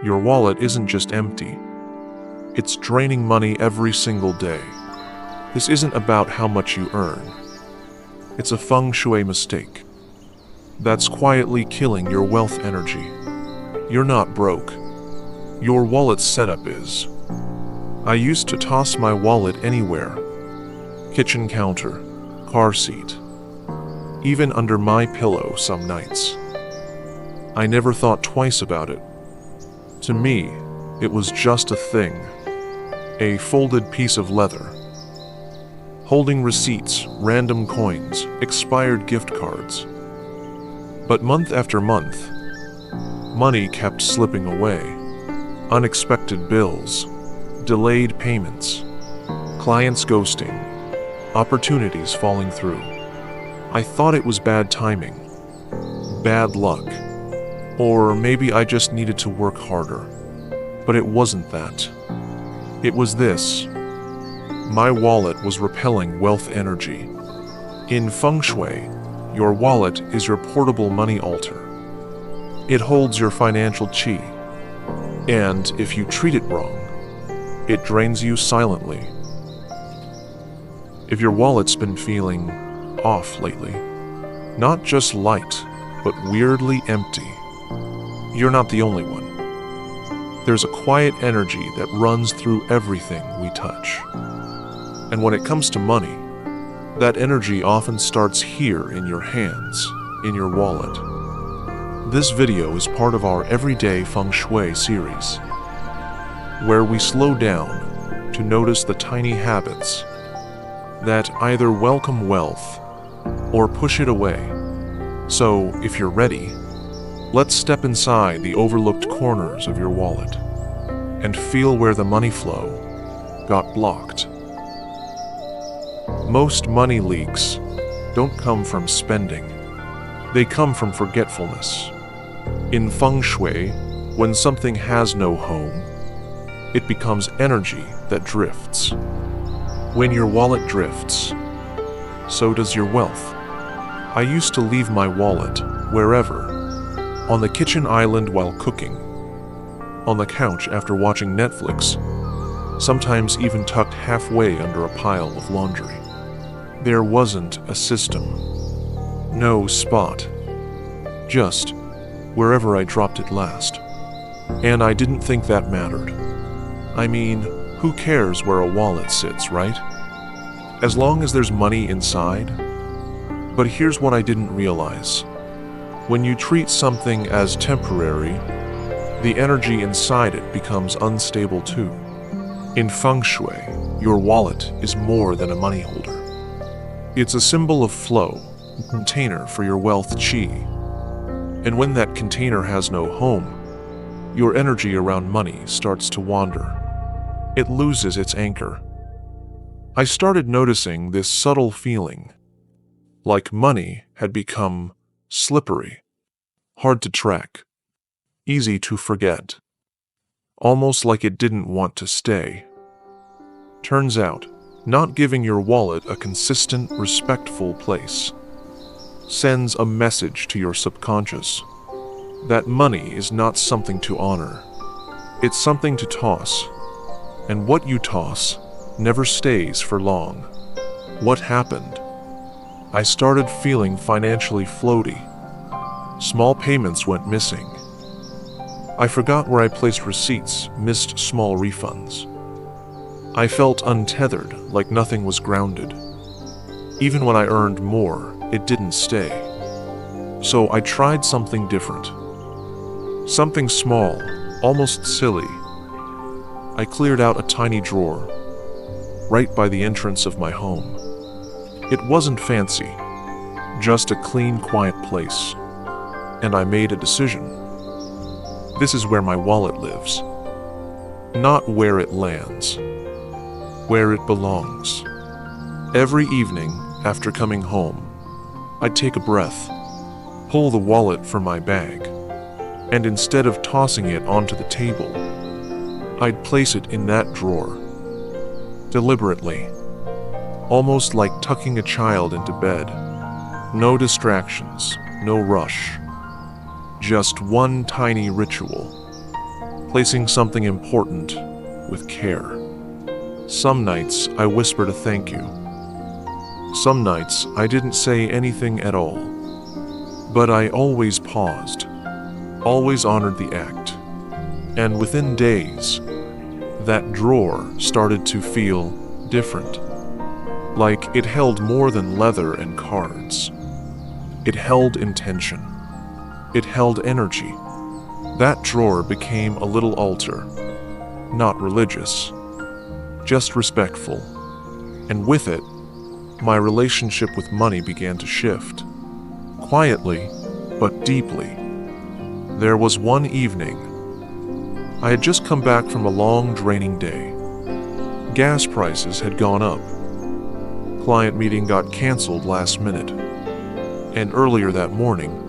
Your wallet isn't just empty. It's draining money every single day. This isn't about how much you earn. It's a Feng Shui mistake that's quietly killing your wealth energy. You're not broke. Your wallet's setup is. I used to toss my wallet anywhere. Kitchen counter, car seat, even under my pillow some nights. I never thought twice about it. To me, it was just a thing. A folded piece of leather, holding receipts, random coins, expired gift cards. But month after month, money kept slipping away. Unexpected bills, delayed payments, clients ghosting, opportunities falling through. I thought it was bad timing, bad luck, or maybe I just needed to work harder. But it wasn't that. It was this. My wallet was repelling wealth energy. In Feng Shui, your wallet is your portable money altar. It holds your financial qi, and if you treat it wrong, it drains you silently. If your wallet's been feeling off lately, not just light, but weirdly empty, you're not the only one. There's a quiet energy that runs through everything we touch. And when it comes to money, that energy often starts here in your hands, in your wallet. This video is part of our Everyday Feng Shui series, where we slow down to notice the tiny habits that either welcome wealth or push it away. So, if you're ready, let's step inside the overlooked corners of your wallet and feel where the money flow got blocked. Most money leaks don't come from spending. They come from forgetfulness. In Feng Shui, when something has no home, it becomes energy that drifts. When your wallet drifts, so does your wealth. I used to leave my wallet wherever. On the kitchen island while cooking, on the couch after watching Netflix, sometimes even tucked halfway under a pile of laundry. There wasn't a system, no spot, just wherever I dropped it last. And I didn't think that mattered. I mean, who cares where a wallet sits, right? As long as there's money inside. But here's what I didn't realize. When you treat something as temporary, the energy inside it becomes unstable too. In Feng Shui, your wallet is more than a money holder. It's a symbol of flow, a container for your wealth qi. And when that container has no home, your energy around money starts to wander. It loses its anchor. I started noticing this subtle feeling, like money had become slippery, hard to track, easy to forget, almost like it didn't want to stay. Turns out, not giving your wallet a consistent, respectful place sends a message to your subconscious that money is not something to honor. It's something to toss, and what you toss never stays for long. What happened? I started feeling financially floaty. Small payments went missing. I forgot where I placed receipts, missed small refunds. I felt untethered, like nothing was grounded. Even when I earned more, it didn't stay. So I tried something different. Something small, almost silly. I cleared out a tiny drawer, right by the entrance of my home. It wasn't fancy, just a clean, quiet place. And I made a decision. This is where my wallet lives. Not where it lands. Where it belongs. Every evening, after coming home, I'd take a breath, pull the wallet from my bag, and instead of tossing it onto the table, I'd place it in that drawer. Deliberately. Almost like tucking a child into bed. No distractions, no rush. Just one tiny ritual. placing something important with care. Some nights I whispered a thank you. Some nights I didn't say anything at all. But I always paused, always honored the act. And within days, that drawer started to feel different. Like it held more than leather and cards. It held intention. It held energy. That drawer became a little altar. Not religious, just respectful. And with it, my relationship with money began to shift. Quietly, but deeply. There was one evening. I had just come back from a long, draining day. Gas prices had gone up. Client meeting got canceled last minute. And earlier that morning,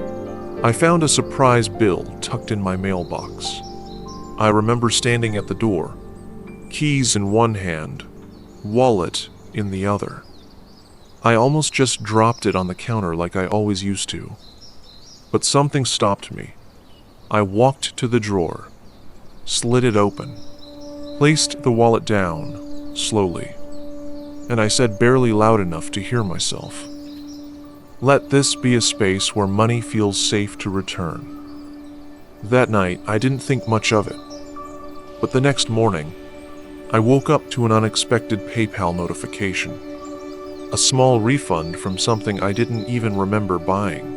I found a surprise bill tucked in my mailbox. I remember standing at the door, keys in one hand, wallet in the other. I almost just dropped it on the counter like I always used to. But something stopped me. I walked to the drawer, slid it open, placed the wallet down slowly, and I said barely loud enough to hear myself, "Let this be a space where money feels safe to return." That night, I didn't think much of it. But the next morning, I woke up to an unexpected PayPal notification. A small refund from something I didn't even remember buying.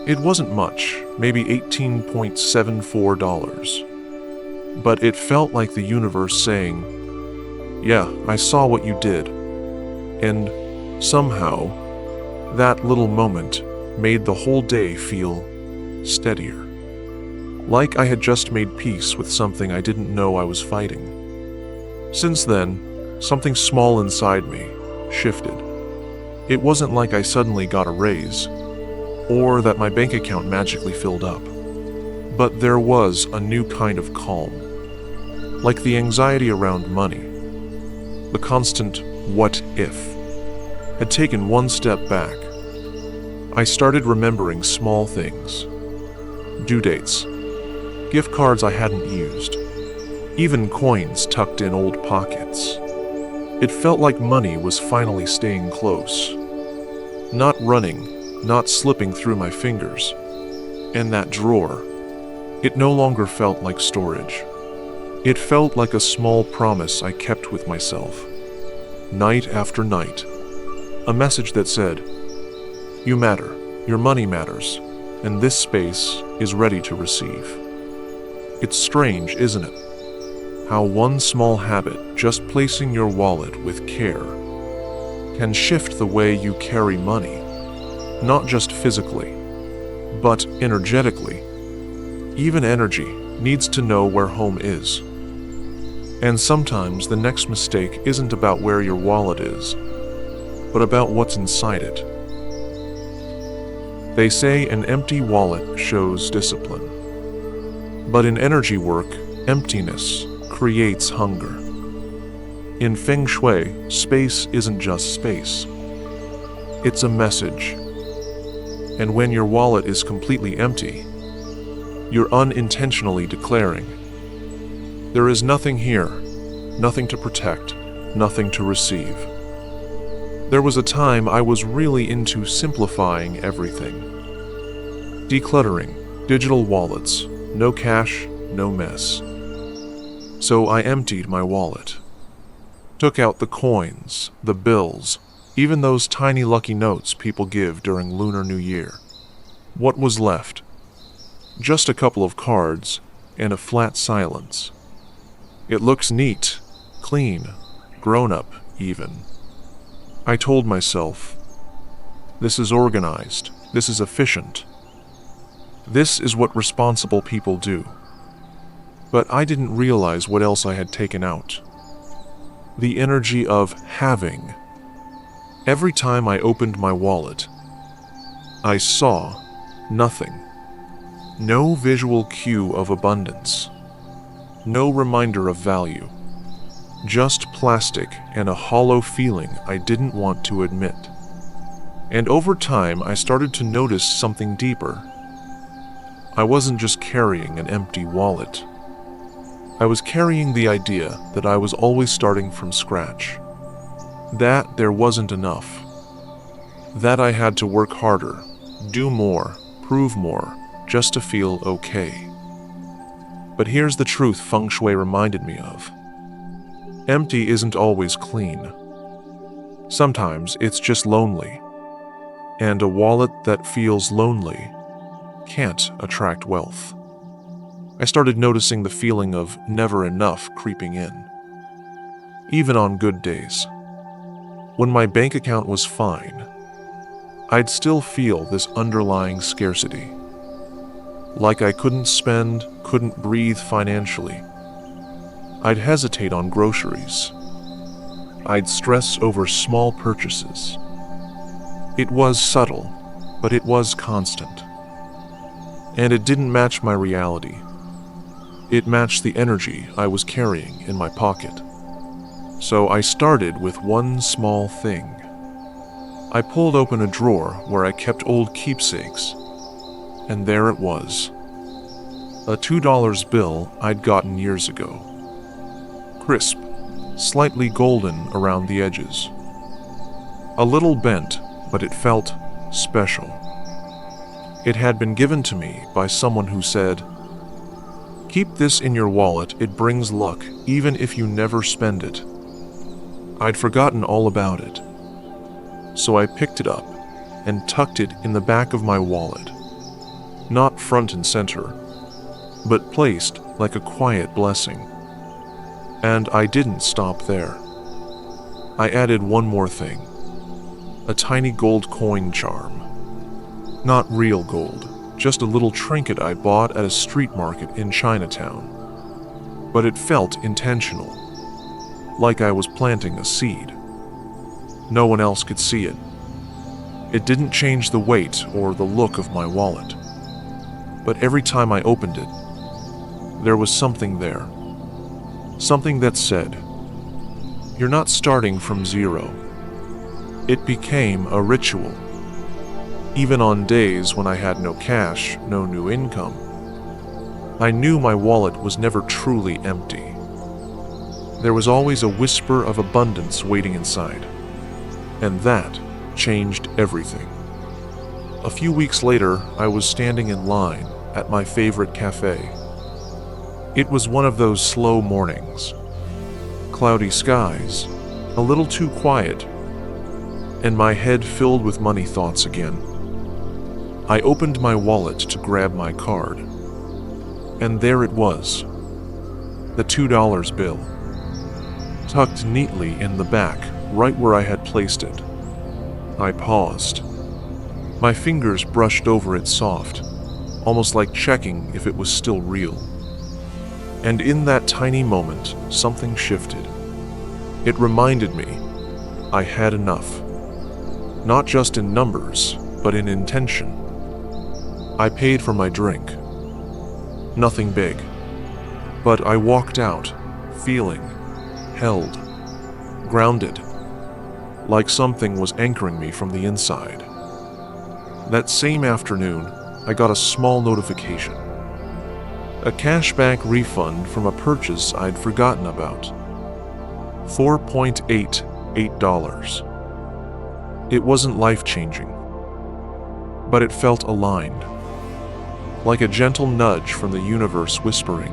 It wasn't much, maybe $18.74. But it felt like the universe saying, "Yeah, I saw what you did." And somehow, that little moment made the whole day feel steadier. Like I had just made peace with something I didn't know I was fighting. Since then, something small inside me shifted. It wasn't like I suddenly got a raise, or that my bank account magically filled up. But there was a new kind of calm. Like the anxiety around money, the constant what if, had taken one step back. I started remembering small things. Due dates, gift cards I hadn't used, even coins tucked in old pockets. It felt like money was finally staying close. Not running, not slipping through my fingers. And that drawer, it no longer felt like storage. It felt like a small promise I kept with myself, night after night. A message that said, "You matter, your money matters, and this space is ready to receive." It's strange, isn't it? How one small habit, just placing your wallet with care, can shift the way you carry money, not just physically, but energetically. Even energy needs to know where home is. And sometimes the next mistake isn't about where your wallet is, but about what's inside it. They say an empty wallet shows discipline. But in energy work, emptiness creates hunger. In Feng Shui, space isn't just space. It's a message. And when your wallet is completely empty, you're unintentionally declaring, "There is nothing here, nothing to protect, nothing to receive." There was a time I was really into simplifying everything. Decluttering, digital wallets, no cash, no mess. So I emptied my wallet. Took out the coins, the bills, even those tiny lucky notes people give during Lunar New Year. What was left? Just a couple of cards and a flat silence. It looks neat, clean, grown up even. I told myself, this is organized, this is efficient. This is what responsible people do. But I didn't realize what else I had taken out. The energy of having. Every time I opened my wallet, I saw nothing. No visual cue of abundance. No reminder of value. Just plastic and a hollow feeling I didn't want to admit. And over time, I started to notice something deeper. I wasn't just carrying an empty wallet. I was carrying the idea that I was always starting from scratch, that there wasn't enough, that I had to work harder, do more, prove more, just to feel okay. But here's the truth Feng Shui reminded me of. Empty isn't always clean. Sometimes it's just lonely. And a wallet that feels lonely can't attract wealth. I started noticing the feeling of never enough creeping in. Even on good days. When my bank account was fine, I'd still feel this underlying scarcity. Like I couldn't spend, couldn't breathe financially. I'd hesitate on groceries. I'd stress over small purchases. It was subtle, but it was constant. And it didn't match my reality. It matched the energy I was carrying in my pocket. So I started with one small thing. I pulled open a drawer where I kept old keepsakes, and there it was. A $2 bill I'd gotten years ago. Crisp, slightly golden around the edges. A little bent, but it felt special. It had been given to me by someone who said, "Keep this in your wallet, it brings luck, even if you never spend it." I'd forgotten all about it. So I picked it up and tucked it in the back of my wallet. Not front and center, but placed like a quiet blessing. And I didn't stop there. I added one more thing. A tiny gold coin charm. Not real gold. Just a little trinket I bought at a street market in Chinatown. But it felt intentional, like I was planting a seed. No one else could see it. It didn't change the weight or the look of my wallet. But every time I opened it, there was something there. Something that said, "You're not starting from zero." It became a ritual. Even on days when I had no cash, no new income, I knew my wallet was never truly empty. There was always a whisper of abundance waiting inside, and that changed everything. A few weeks later, I was standing in line at my favorite cafe. It was one of those slow mornings. Cloudy skies, a little too quiet, and my head filled with money thoughts again. I opened my wallet to grab my card, and there it was, the $2 bill, tucked neatly in the back, right where I had placed it. I paused. My fingers brushed over it soft, almost like checking if it was still real. And in that tiny moment, something shifted. It reminded me I had enough, not just in numbers, but in intention. I paid for my drink. Nothing big. But I walked out, feeling held, grounded, like something was anchoring me from the inside. That same afternoon, I got a small notification. A cashback refund from a purchase I'd forgotten about. $4.88. It wasn't life-changing, but it felt aligned. Like a gentle nudge from the universe whispering,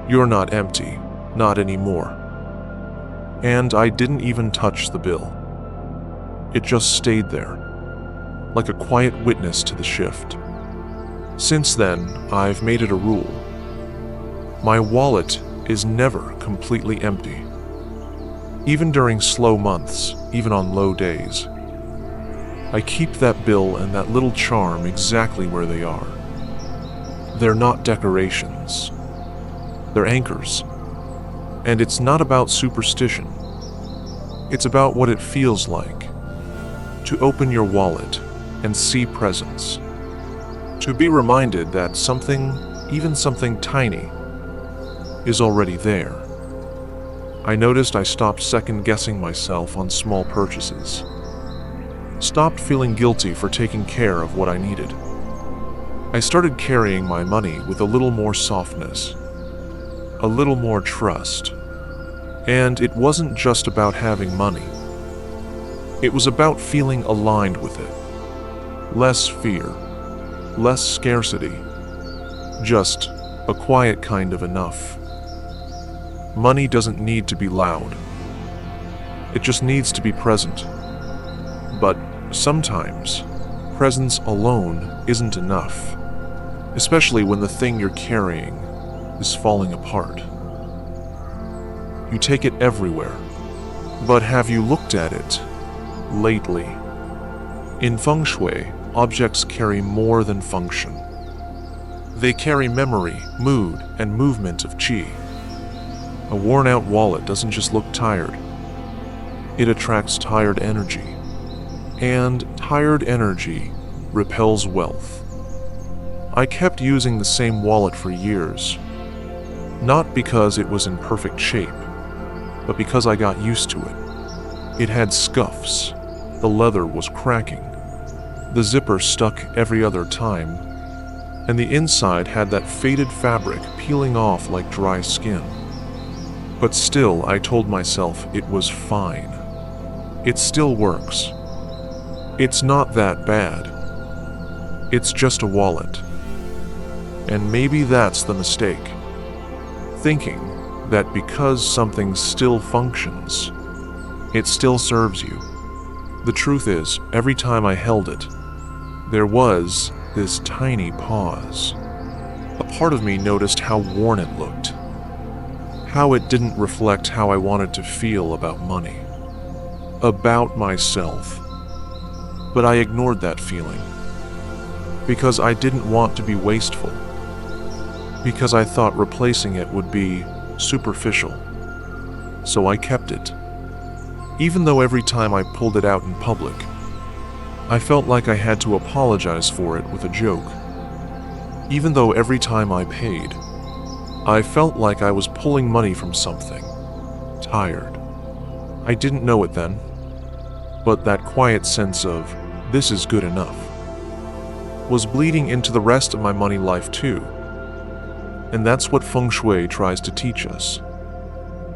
"You're not empty, not anymore." And I didn't even touch the bill. It just stayed there, like a quiet witness to the shift. Since then, I've made it a rule. My wallet is never completely empty. Even during slow months, even on low days, I keep that bill and that little charm exactly where they are. They're not decorations. They're anchors. And it's not about superstition. It's about what it feels like to open your wallet and see presence. To be reminded that something, even something tiny, is already there. I noticed I stopped second-guessing myself on small purchases. Stopped feeling guilty for taking care of what I needed. I started carrying my money with a little more softness, a little more trust. And it wasn't just about having money. It was about feeling aligned with it. Less fear, less scarcity, just a quiet kind of enough. Money doesn't need to be loud. It just needs to be present. But sometimes, presence alone isn't enough, especially when the thing you're carrying is falling apart. You take it everywhere, but have you looked at it lately? In Feng Shui, objects carry more than function. They carry memory, mood, and movement of qi. A worn-out wallet doesn't just look tired. It attracts tired energy. And tired energy repels wealth. I kept using the same wallet for years, not because it was in perfect shape, but because I got used to it. It had scuffs, the leather was cracking, the zipper stuck every other time, and the inside had that faded fabric peeling off like dry skin. But still, I told myself it was fine. It still works. It's not that bad. It's just a wallet. And maybe that's the mistake. Thinking that because something still functions, it still serves you. The truth is, every time I held it, there was this tiny pause. A part of me noticed how worn it looked, how it didn't reflect how I wanted to feel about money, about myself. But I ignored that feeling, because I didn't want to be wasteful, because I thought replacing it would be superficial. So I kept it. Even though every time I pulled it out in public, I felt like I had to apologize for it with a joke. Even though every time I paid, I felt like I was pulling money from something. Tired. I didn't know it then, but that quiet sense of, this is good enough, was bleeding into the rest of my money life too. And that's what Feng Shui tries to teach us.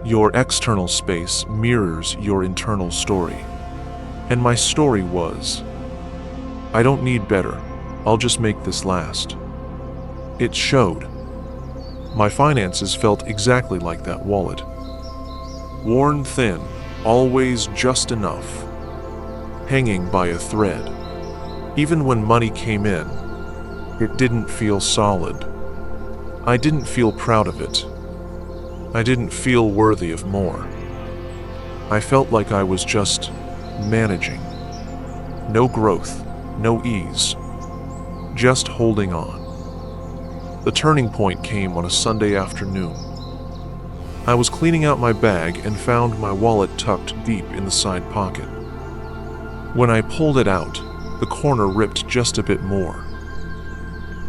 Your external space mirrors your internal story. And my story was, I don't need better, I'll just make this last. It showed. My finances felt exactly like that wallet. Worn thin, always just enough. Hanging by a thread. Even when money came in, it didn't feel solid. I didn't feel proud of it. I didn't feel worthy of more. I felt like I was just managing. No growth, no ease. Just holding on. The turning point came on a Sunday afternoon. I was cleaning out my bag and found my wallet tucked deep in the side pocket. When I pulled it out, the corner ripped just a bit more.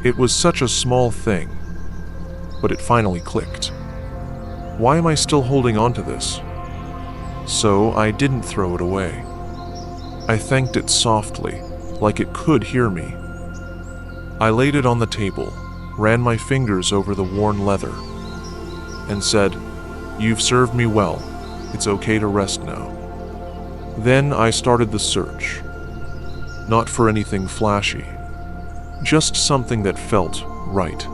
It was such a small thing, but it finally clicked. Why am I still holding on to this? So I didn't throw it away. I thanked it softly, like it could hear me. I laid it on the table, ran my fingers over the worn leather, and said, "You've served me well. It's okay to rest now." Then I started the search. Not for anything flashy, just something that felt right.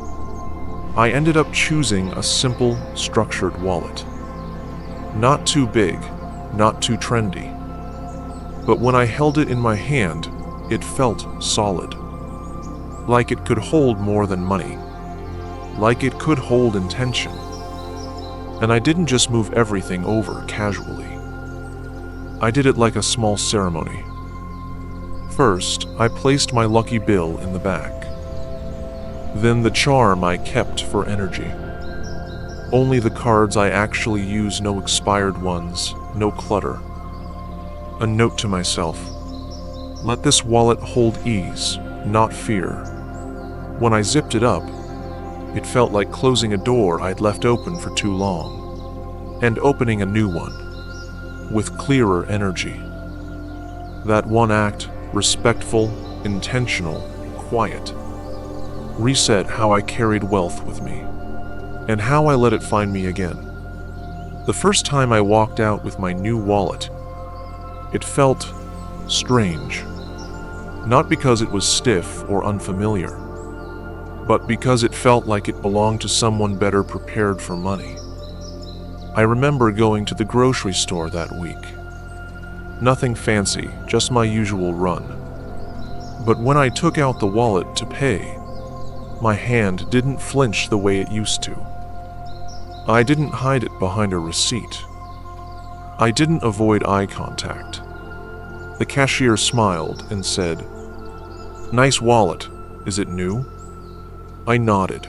I ended up choosing a simple, structured wallet. Not too big, not too trendy. But when I held it in my hand, it felt solid. Like it could hold more than money. Like it could hold intention. And I didn't just move everything over casually. I did it like a small ceremony. First, I placed my lucky bill in the back. Then the charm I kept for energy. Only the cards I actually use, no expired ones, no clutter. A note to myself. Let this wallet hold ease, not fear. When I zipped it up, it felt like closing a door I'd left open for too long, and opening a new one, with clearer energy. That one act, respectful, intentional, quiet, reset how I carried wealth with me. and how I let it find me again. The first time I walked out with my new wallet, it felt strange. Not because it was stiff or unfamiliar, but because it felt like it belonged to someone better prepared for money. I remember going to the grocery store that week. Nothing fancy, just my usual run. But when I took out the wallet to pay, my hand didn't flinch the way it used to. I didn't hide it behind a receipt. I didn't avoid eye contact. The cashier smiled and said, "Nice wallet. Is it new?" I nodded,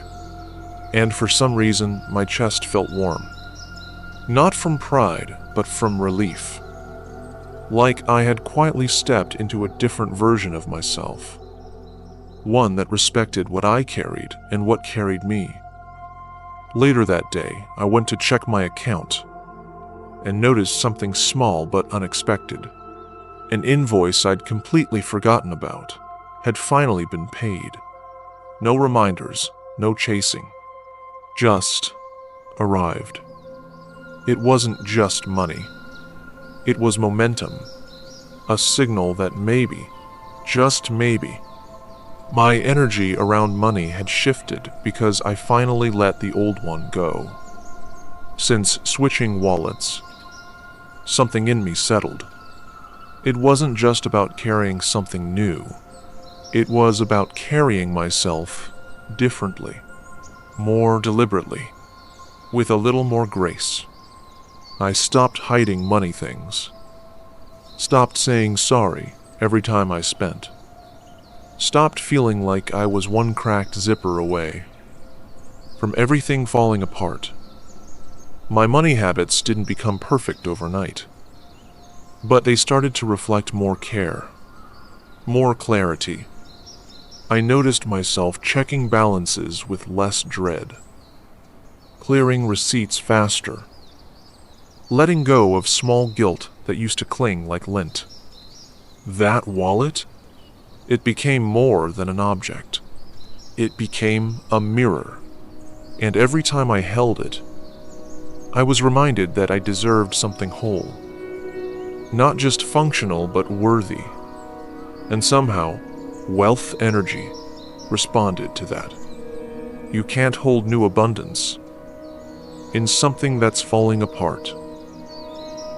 and for some reason my chest felt warm. Not from pride, but from relief. Like I had quietly stepped into a different version of myself. One that respected what I carried and what carried me. Later that day, I went to check my account and noticed something small but unexpected. An invoice I'd completely forgotten about had finally been paid. No reminders, no chasing. Just arrived. It wasn't just money. It was momentum. A signal that maybe, just maybe, my energy around money had shifted because I finally let the old one go. Since switching wallets, something in me settled. It wasn't just about carrying something new. It was about carrying myself differently, more deliberately, with a little more grace. I stopped hiding money things. Stopped saying sorry every time I spent. Stopped feeling like I was one cracked zipper away from everything falling apart. My money habits didn't become perfect overnight, but they started to reflect more care, more clarity. I noticed myself checking balances with less dread, clearing receipts faster, letting go of small guilt that used to cling like lint. That wallet? It became more than an object. It became a mirror, and every time I held it, I was reminded that I deserved something whole. Not just functional, but worthy. And somehow, wealth energy responded to that. You can't hold new abundance in something that's falling apart.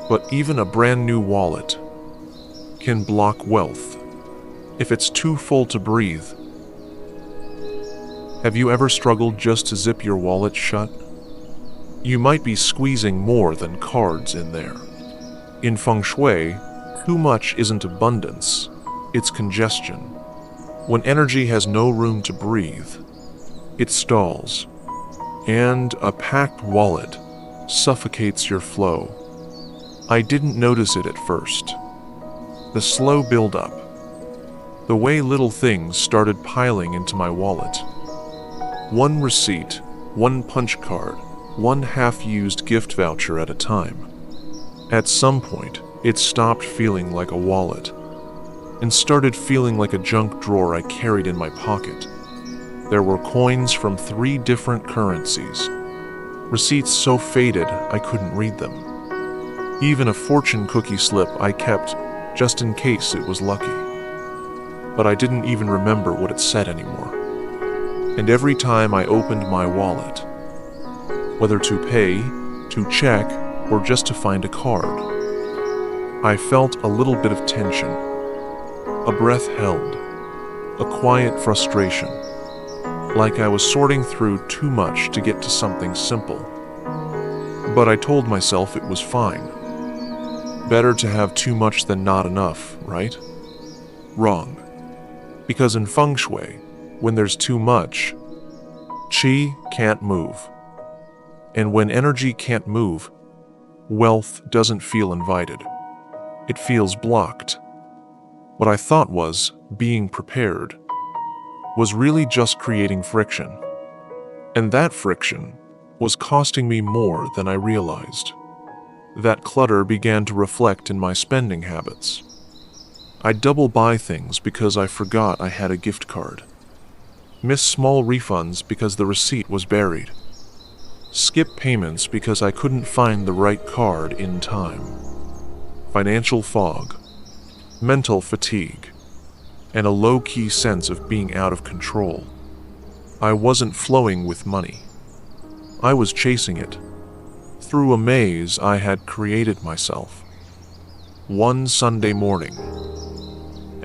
But even a brand new wallet can block wealth if it's too full to breathe. Have you ever struggled just to zip your wallet shut? You might be squeezing more than cards in there. In Feng Shui, too much isn't abundance, it's congestion. When energy has no room to breathe, it stalls, and a packed wallet suffocates your flow. I didn't notice it at first. The slow build-up, the way little things started piling into my wallet. One receipt, one punch card, one half-used gift voucher at a time. At some point, it stopped feeling like a wallet and started feeling like a junk drawer I carried in my pocket. There were coins from 3 different currencies, receipts so faded I couldn't read them. Even a fortune cookie slip I kept just in case it was lucky. But I didn't even remember what it said anymore. And every time I opened my wallet, whether to pay, to check, or just to find a card, I felt a little bit of tension, a breath held, a quiet frustration, like I was sorting through too much to get to something simple. But I told myself it was fine. Better to have too much than not enough, right? Wrong. Because in Feng Shui, when there's too much, qi can't move. And when energy can't move, wealth doesn't feel invited. It feels blocked. What I thought was being prepared was really just creating friction. And that friction was costing me more than I realized. That clutter began to reflect in my spending habits. I'd double buy things because I forgot I had a gift card. Miss small refunds because the receipt was buried. skip payments because I couldn't find the right card in time, financial fog, mental fatigue, and a low-key sense of being out of control. I wasn't flowing with money. I was chasing it, through a maze I had created myself. One Sunday morning,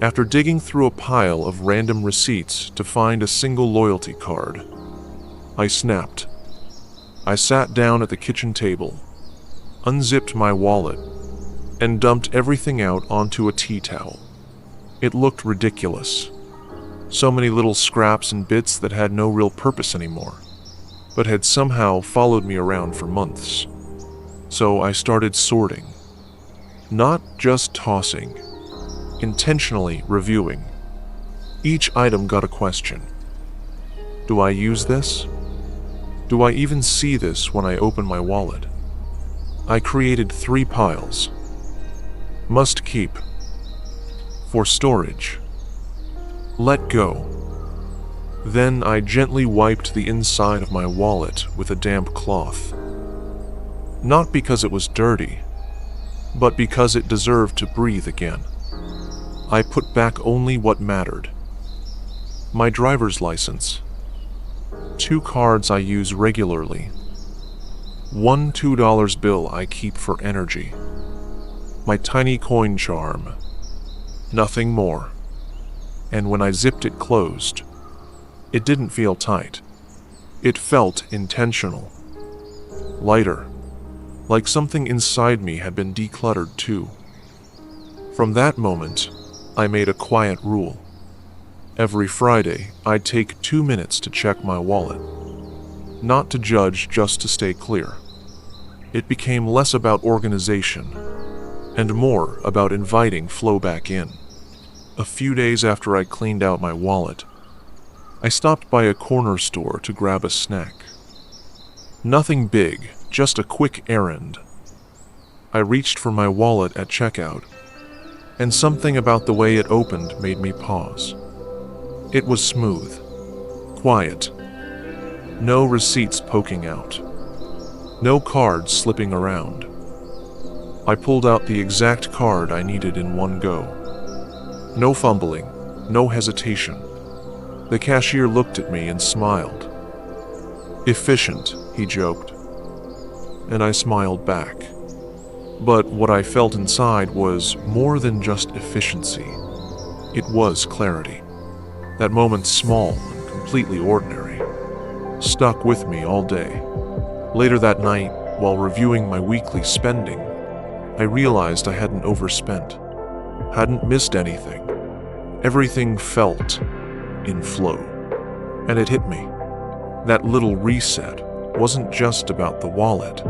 after digging through a pile of random receipts to find a single loyalty card, I snapped. I sat down at the kitchen table, unzipped my wallet, and dumped everything out onto a tea towel. It looked ridiculous. So many little scraps and bits that had no real purpose anymore, but had somehow followed me around for months. So I started sorting. Not just tossing, intentionally reviewing. Each item got a question. Do I use this? Do I even see this when I open my wallet? I created 3 piles. Must keep. For storage. Let go. Then I gently wiped the inside of my wallet with a damp cloth. Not because it was dirty, but because it deserved to breathe again. I put back only what mattered. My driver's license. 2 cards I use regularly. 1 $2 bill I keep for energy. My tiny coin charm. Nothing more. And when I zipped it closed, it didn't feel tight. It felt intentional. Lighter. Like something inside me had been decluttered too. From that moment, I made a quiet rule. Every Friday, I'd take 2 minutes to check my wallet. Not to judge, just to stay clear. It became less about organization, and more about inviting flow back in. A few days after I cleaned out my wallet, I stopped by a corner store to grab a snack. Nothing big, just a quick errand. I reached for my wallet at checkout, and something about the way it opened made me pause. It was smooth, quiet, no receipts poking out, no cards slipping around. I pulled out the exact card I needed in one go. No fumbling, no hesitation. The cashier looked at me and smiled. Efficient, he joked. And I smiled back. But what I felt inside was more than just efficiency. It was clarity. That moment, small and completely ordinary, stuck with me all day. Later that night, while reviewing my weekly spending, I realized I hadn't overspent, hadn't missed anything. Everything felt in flow. And it hit me. That little reset wasn't just about the wallet.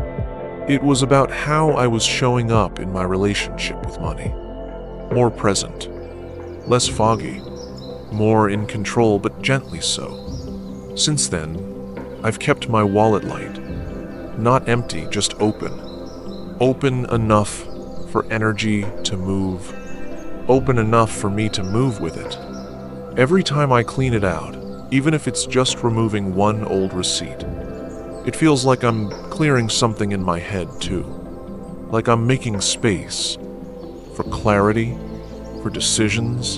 It was about how I was showing up in my relationship with money. More present, less foggy, more in control, but gently so. Since then, I've kept my wallet light. Not empty, just open. Open enough for energy to move. Open enough for me to move with it. Every time I clean it out, even if it's just removing one old receipt, it feels like I'm clearing something in my head too. Like I'm making space for clarity, for decisions,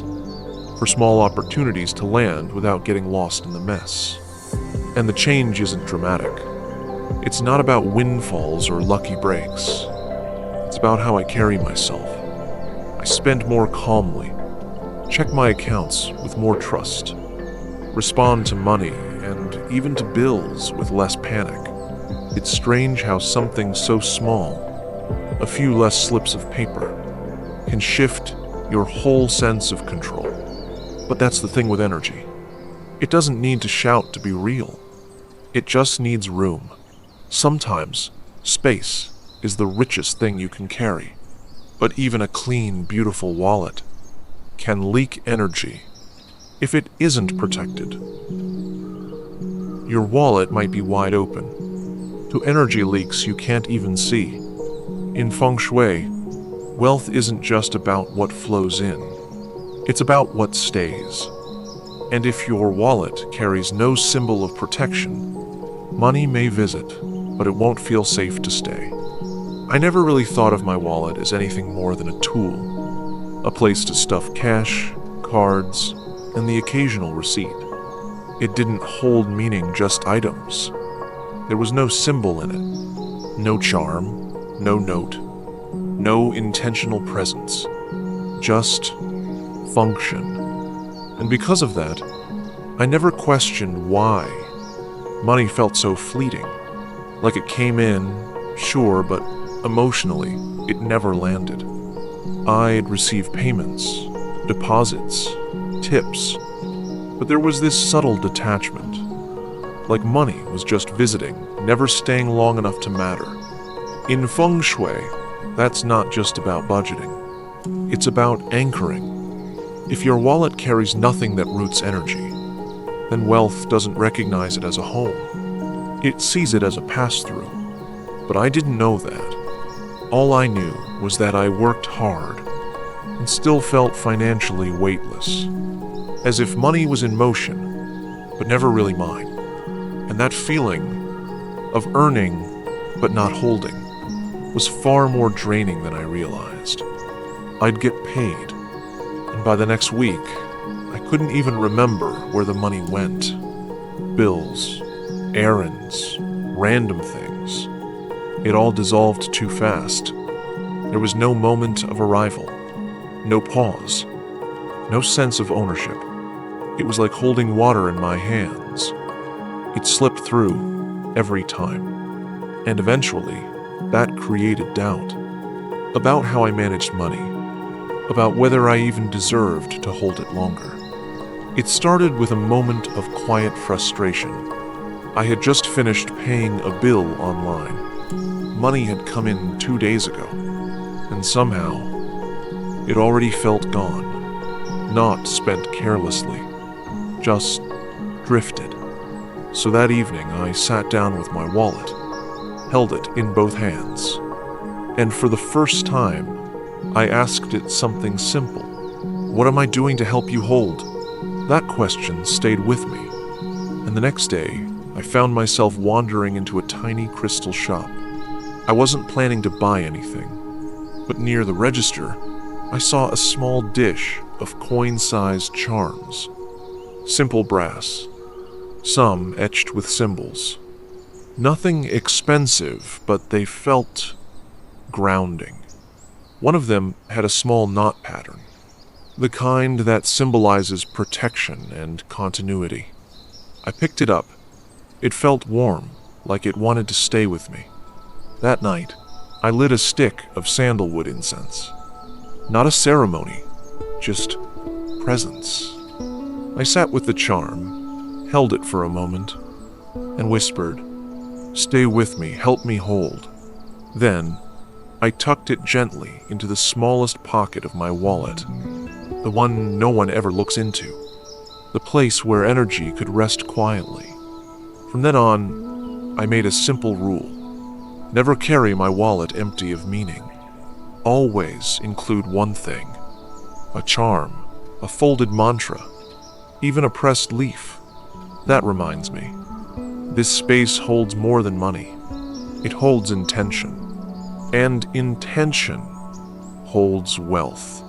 for small opportunities to land without getting lost in the mess. And the change isn't dramatic. It's not about windfalls or lucky breaks. It's about how I carry myself. I spend more calmly, check my accounts with more trust, respond to money and even to bills with less panic. It's strange how something so small, a few less slips of paper, can shift your whole sense of control. But that's the thing with energy. It doesn't need to shout to be real. It just needs room. Sometimes, space is the richest thing you can carry. But even a clean, beautiful wallet can leak energy if it isn't protected. Your wallet might be wide open to energy leaks you can't even see. In Feng Shui, wealth isn't just about what flows in. It's about what stays. And if your wallet carries no symbol of protection, money may visit, but it won't feel safe to stay. I never really thought of my wallet as anything more than a tool, a place to stuff cash, cards, and the occasional receipt. It didn't hold meaning, just items. There was no symbol in it, no charm, no note, no intentional presence, just function. And because of that, I never questioned why. Money felt so fleeting, like it came in, sure, but emotionally, it never landed. I'd receive payments, deposits, tips, but there was this subtle detachment, like money was just visiting, never staying long enough to matter. In Feng Shui, that's not just about budgeting. It's about anchoring. If your wallet carries nothing that roots energy, then wealth doesn't recognize it as a home. It sees it as a pass-through. But I didn't know that. All I knew was that I worked hard and still felt financially weightless, as if money was in motion, but never really mine. And that feeling of earning but not holding was far more draining than I realized. I'd get paid, and by the next week, I couldn't even remember where the money went. Bills, errands, random things. It all dissolved too fast. There was no moment of arrival, no pause, no sense of ownership. It was like holding water in my hands. It slipped through every time. And eventually, that created doubt about how I managed money, about whether I even deserved to hold it longer. It started with a moment of quiet frustration. I had just finished paying a bill online. Money had come in 2 days ago, and somehow, it already felt gone, not spent carelessly, just drifted. So that evening, I sat down with my wallet, held it in both hands, and for the first time, I asked it something simple. What am I doing to help you hold? That question stayed with me, and the next day, I found myself wandering into a tiny crystal shop. I wasn't planning to buy anything, but near the register, I saw a small dish of coin-sized charms. Simple brass, some etched with symbols. Nothing expensive, but they felt grounding. One of them had a small knot pattern, the kind that symbolizes protection and continuity. I picked it up. It felt warm, like it wanted to stay with me. That night, I lit a stick of sandalwood incense. Not a ceremony, just presence. I sat with the charm, held it for a moment, and whispered, "Stay with me, help me hold." Then, I tucked it gently into the smallest pocket of my wallet, the one no one ever looks into, the place where energy could rest quietly. From then on, I made a simple rule. Never carry my wallet empty of meaning. Always include one thing, a charm, a folded mantra, even a pressed leaf. That reminds me, this space holds more than money. It holds intention. And intention holds wealth.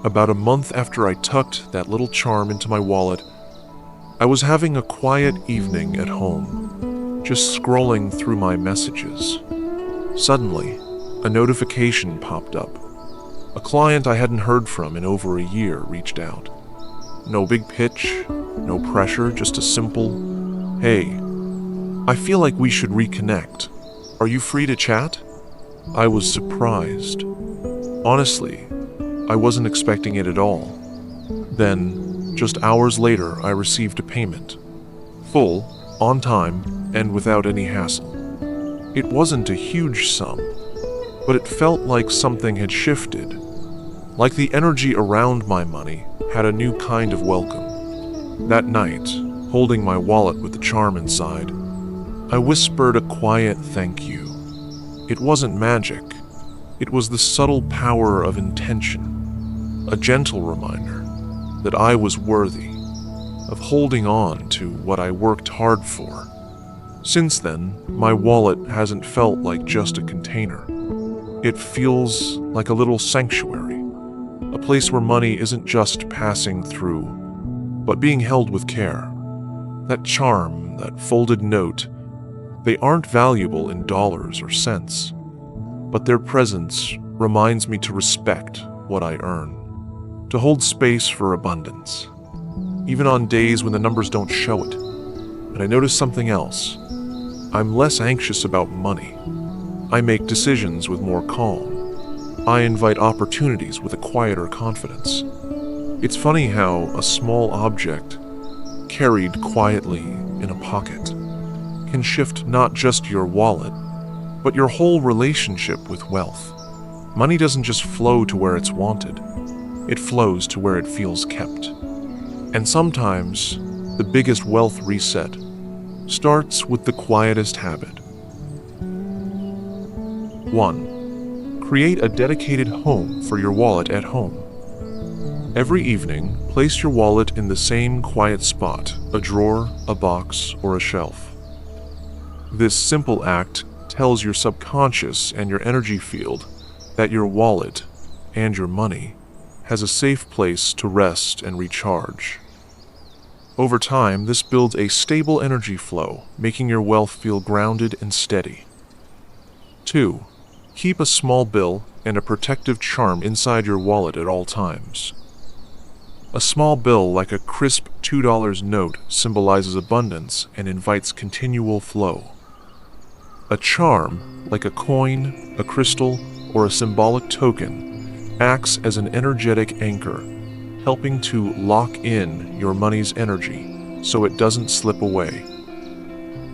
About a month after I tucked that little charm into my wallet, I was having a quiet evening at home, just scrolling through my messages. Suddenly, a notification popped up. A client I hadn't heard from in over a year reached out. No big pitch, no pressure, just a simple, "Hey, I feel like we should reconnect. Are you free to chat?" I was surprised. Honestly, I wasn't expecting it at all. Then, just hours later, I received a payment. Full, on time, and without any hassle. It wasn't a huge sum, but it felt like something had shifted. Like the energy around my money had a new kind of welcome. That night, holding my wallet with the charm inside, I whispered a quiet thank you. It wasn't magic. It was the subtle power of intention, a gentle reminder that I was worthy of holding on to what I worked hard for. Since then, my wallet hasn't felt like just a container. It feels like a little sanctuary, a place where money isn't just passing through, but being held with care. That charm, that folded note, they aren't valuable in dollars or cents, but their presence reminds me to respect what I earn, to hold space for abundance, even on days when the numbers don't show it. And I notice something else. I'm less anxious about money. I make decisions with more calm. I invite opportunities with a quieter confidence. It's funny how a small object, carried quietly in a pocket, can shift not just your wallet, but your whole relationship with wealth. Money doesn't just flow to where it's wanted. It flows to where it feels kept. And sometimes, the biggest wealth reset starts with the quietest habit. 1. Create a dedicated home for your wallet at home. Every evening, place your wallet in the same quiet spot, a drawer, a box, or a shelf. This simple act tells your subconscious and your energy field that your wallet and your money has a safe place to rest and recharge. Over time, this builds a stable energy flow, making your wealth feel grounded and steady. 2. Keep a small bill and a protective charm inside your wallet at all times. A small bill like a crisp $2 note symbolizes abundance and invites continual flow. A charm, like a coin, a crystal, or a symbolic token, acts as an energetic anchor, helping to lock in your money's energy so it doesn't slip away.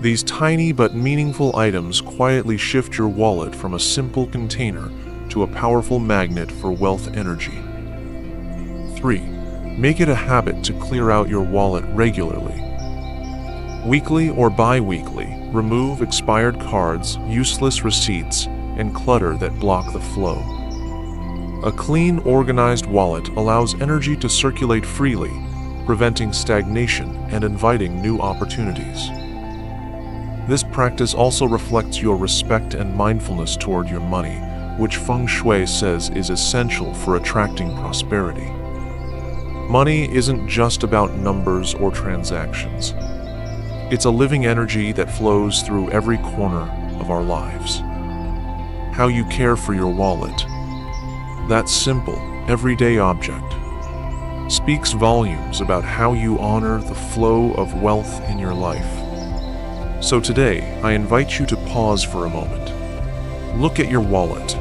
These tiny but meaningful items quietly shift your wallet from a simple container to a powerful magnet for wealth energy. 3. Make it a habit to clear out your wallet regularly. Weekly or bi-weekly, remove expired cards, useless receipts, and clutter that block the flow. A clean, organized wallet allows energy to circulate freely, preventing stagnation and inviting new opportunities. This practice also reflects your respect and mindfulness toward your money, which Feng Shui says is essential for attracting prosperity. Money isn't just about numbers or transactions. It's a living energy that flows through every corner of our lives. How you care for your wallet, that simple, everyday object, speaks volumes about how you honor the flow of wealth in your life. So today, I invite you to pause for a moment. Look at your wallet.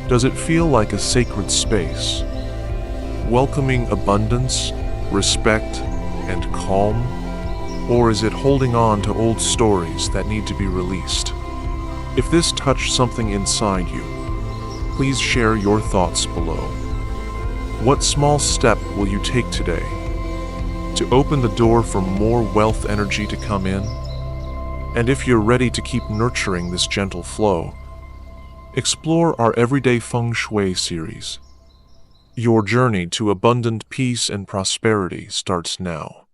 Does it feel like a sacred space, welcoming abundance, respect, and calm? Or is it holding on to old stories that need to be released? If this touched something inside you, please share your thoughts below. What small step will you take today to open the door for more wealth energy to come in? And if you're ready to keep nurturing this gentle flow, explore our Everyday Feng Shui series. Your journey to abundant peace and prosperity starts now.